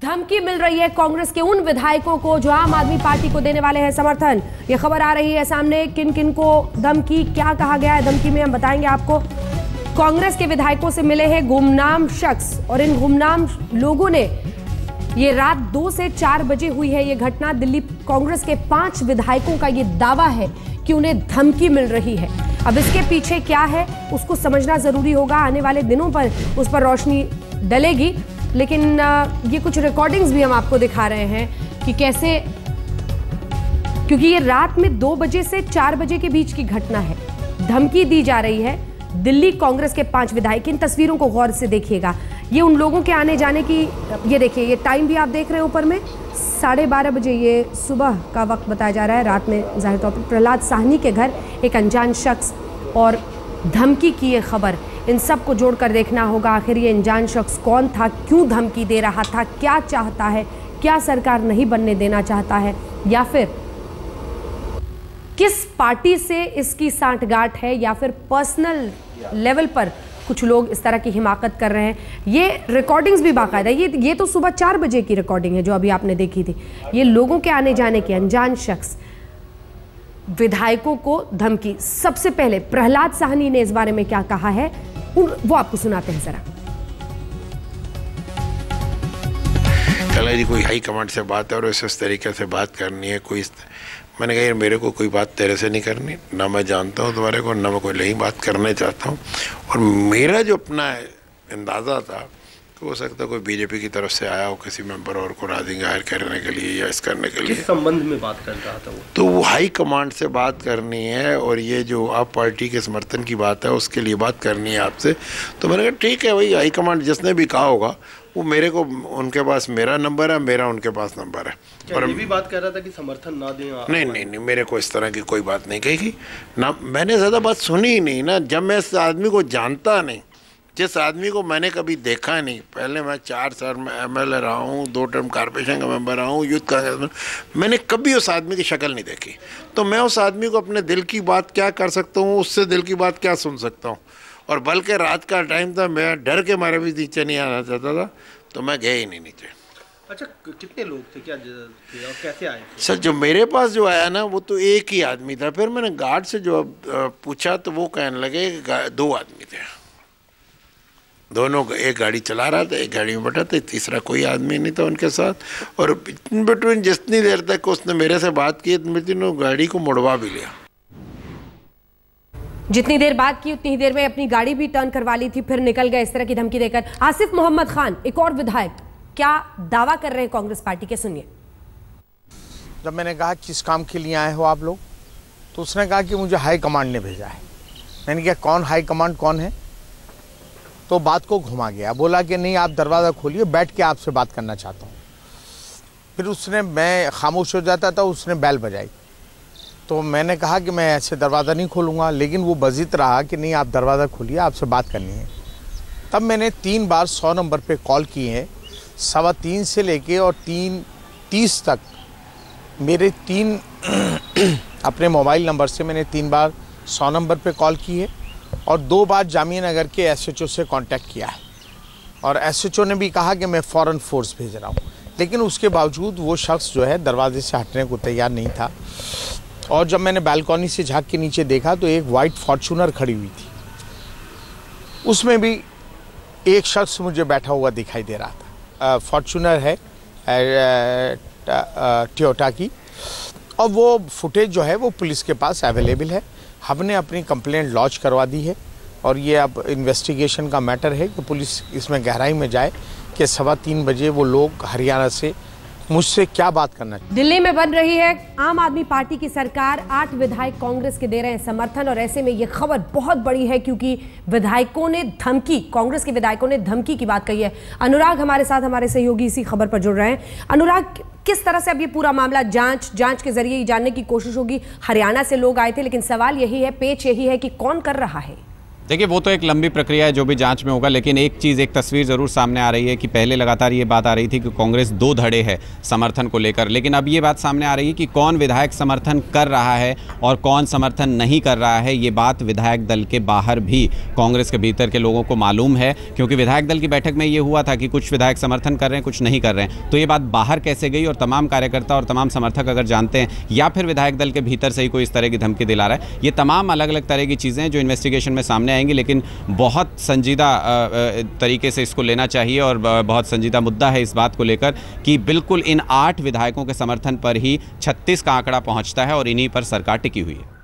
धमकी मिल रही है कांग्रेस के उन विधायकों को जो आम आदमी पार्टी को देने वाले हैं समर्थन। ये खबर आ रही है सामने, किन किन को धमकी, क्या कहा गया है धमकी में, हम बताएंगे आपको। कांग्रेस के विधायकों से मिले हैं गुमनाम शख्स और इन गुमनाम लोगों ने, ये रात 2 से 4 बजे हुई है ये घटना। दिल्ली कांग्रेस के 5 विधायकों का ये दावा है कि उन्हें धमकी मिल रही है। अब इसके पीछे क्या है उसको समझना जरूरी होगा, आने वाले दिनों पर उस पर रोशनी डलेगी। लेकिन ये कुछ रिकॉर्डिंग्स भी हम आपको दिखा रहे हैं कि कैसे, क्योंकि ये रात में 2 बजे से 4 बजे के बीच की घटना है। धमकी दी जा रही है दिल्ली कांग्रेस के 5 विधायक। इन तस्वीरों को गौर से देखिएगा, ये उन लोगों के आने जाने की, ये देखिए ये टाइम भी आप देख रहे हैं ऊपर में, 12:30 बजे ये सुबह का वक्त बताया जा रहा है। रात में जाहिर तौर पर प्रहलाद साहनी के घर एक अनजान शख्स और धमकी की ये खबर, इन सब को जोड़कर देखना होगा आखिर ये अनजान शख्स कौन था, क्यों धमकी दे रहा था, क्या चाहता है, क्या सरकार नहीं बनने देना चाहता है, या फिर किस पार्टी से इसकी सांठगांठ है, या फिर पर्सनल लेवल पर कुछ लोग इस तरह की हिमाकत कर रहे हैं। ये रिकॉर्डिंग्स भी बाकायदा, ये तो सुबह 4 बजे की रिकॉर्डिंग है जो अभी आपने देखी थी। ये लोगों के आने जाने के, अनजान शख्स विधायकों को धमकी। सबसे पहले प्रहलाद साहनी ने इस बारे में क्या कहा है वो आपको सुनाते हैं जरा। कल जी कोई हाई कमांड से बात है और इस तरीके से बात करनी है, कोई, मैंने कहा यार मेरे को कोई बात तेरे से नहीं करनी, ना मैं जानता हूँ तुम्हारे को, ना मैं कोई नई बात करने चाहता हूँ। और मेरा जो अपना अंदाज़ा था कि हो सकता है कोई बीजेपी की तरफ से आया हो किसी मेंबर और को राजी हायर करने के लिए या इस करने के लिए। किस संबंध में बात कर रहा था वो? तो वो हाई कमांड से बात करनी है और ये जो आप पार्टी के समर्थन की बात है उसके लिए बात करनी है आपसे। तो मैंने कहा ठीक है भाई, हाई कमांड जिसने भी कहा होगा वो मेरे को, उनके पास मेरा नंबर है, मेरा उनके पास नंबर है। और ये भी बात कर रहा था कि समर्थन ना दें? नहीं, मेरे को इस तरह की कोई बात नहीं कही ना, मैंने ज़्यादा बात सुनी ही नहीं ना। जब मैं इस आदमी को जानता नहीं, जिस आदमी को मैंने कभी देखा नहीं, पहले मैं 4 साल में MLA रहा हूँ, 2 टर्म कॉर्पोरेशन का मेंबर रहा हूँ, यूथ कांग्रेस में, मैंने कभी उस आदमी की शक्ल नहीं देखी। तो मैं उस आदमी को अपने दिल की बात क्या कर सकता हूँ, उससे दिल की बात क्या सुन सकता हूँ। और बल्कि रात का टाइम था, मैं डर के मारे भी नीचे नहीं आना चाहता था, तो मैं गया ही नहीं नीचे। अच्छा, कितने लोग थे, क्या थे और कैसे आए थे? सर जो मेरे पास जो आया ना वो तो एक ही आदमी था। फिर मैंने गार्ड से जो पूछा तो वो कहने लगे 2 आदमी थे, दोनों एक गाड़ी चला रहा था, एक गाड़ी में बैठा था, तीसरा कोई आदमी नहीं था उनके साथ। और बिटवीन जितनी देर तक उसने मेरे से बात की, तो गाड़ी को मुड़वा भी लिया। जितनी देर बात की उतनी देर में अपनी गाड़ी भी टर्न करवा ली थी, फिर निकल गए इस तरह की धमकी देकर। आसिफ मोहम्मद खान, एक और विधायक, क्या दावा कर रहे हैं कांग्रेस पार्टी के, सुनिए। जब मैंने कहा किस काम के लिए आए हो आप लोग, तो उसने कहा कि मुझे हाई कमांड ने भेजा है। मैंने कहा कौन हाई कमांड कौन है? तो बात को घुमा गया, बोला कि नहीं आप दरवाज़ा खोलिए, बैठ के आपसे बात करना चाहता हूँ। फिर उसने, मैं खामोश हो जाता था, उसने बैल बजाई। तो मैंने कहा कि मैं ऐसे दरवाज़ा नहीं खोलूँगा, लेकिन वो बजित रहा कि नहीं आप दरवाज़ा खोलिए, आपसे बात करनी है। तब मैंने 3 बार 100 नंबर पे कॉल किए हैं, 3:15 से लेके और 3:30 तक मेरे 3 अपने मोबाइल नंबर से मैंने 3 बार 100 नंबर पे कॉल की है और 2 बार जामिया नगर के SHO से कांटेक्ट किया है। और SHO ने भी कहा कि मैं फ़ौरन फोर्स भेज रहा हूँ, लेकिन उसके बावजूद वो शख्स जो है दरवाजे से हटने को तैयार नहीं था। और जब मैंने बालकनी से झांक के नीचे देखा तो एक वाइट फॉर्च्यूनर खड़ी हुई थी, उसमें भी एक शख्स मुझे बैठा हुआ दिखाई दे रहा था। फॉर्च्यूनर है टोयोटा की, और वो फुटेज जो है वो पुलिस के पास अवेलेबल है। हमने अपनी कंप्लेंट लॉन्च करवा दी है और ये अब इन्वेस्टिगेशन का मैटर है कि पुलिस इसमें गहराई में जाए कि 3:15 बजे वो लोग हरियाणा से मुझसे क्या बात करना चाहिए। दिल्ली में बन रही है आम आदमी पार्टी की सरकार, 8 विधायक कांग्रेस के दे रहे हैं समर्थन, और ऐसे में ये खबर बहुत बड़ी है क्योंकि विधायकों ने धमकी, कांग्रेस के विधायकों ने धमकी की बात कही है। अनुराग हमारे साथ, हमारे सहयोगी इसी खबर पर जुड़ रहे हैं। अनुराग, किस तरह से अब ये पूरा मामला जांच के जरिए जानने की कोशिश होगी? हरियाणा से लोग आए थे, लेकिन सवाल यही है, पेच यही है कि कौन कर रहा है? देखिए वो तो एक लंबी प्रक्रिया है जो भी जांच में होगा, लेकिन एक चीज़, एक तस्वीर ज़रूर सामने आ रही है कि पहले लगातार ये बात आ रही थी कि कांग्रेस दो धड़े है समर्थन को लेकर, लेकिन अब ये बात सामने आ रही है कि कौन विधायक समर्थन कर रहा है और कौन समर्थन नहीं कर रहा है। ये बात विधायक दल के बाहर भी कांग्रेस के भीतर के लोगों को मालूम है, क्योंकि विधायक दल की बैठक में ये हुआ था कि कुछ विधायक समर्थन कर रहे हैं, कुछ नहीं कर रहे हैं। तो ये बात बाहर कैसे गई और तमाम कार्यकर्ता और तमाम समर्थक अगर जानते हैं या फिर विधायक दल के भीतर से ही कोई इस तरह की धमकी दिला रहा है, ये तमाम अलग अलग तरह की चीज़ें जो इन्वेस्टिगेशन में सामने आएंगी, लेकिन बहुत संजीदा तरीके से इसको लेना चाहिए और बहुत संजीदा मुद्दा है इस बात को लेकर कि बिल्कुल इन 8 विधायकों के समर्थन पर ही 36 का आंकड़ा पहुंचता है और इन्हीं पर सरकार टिकी हुई है।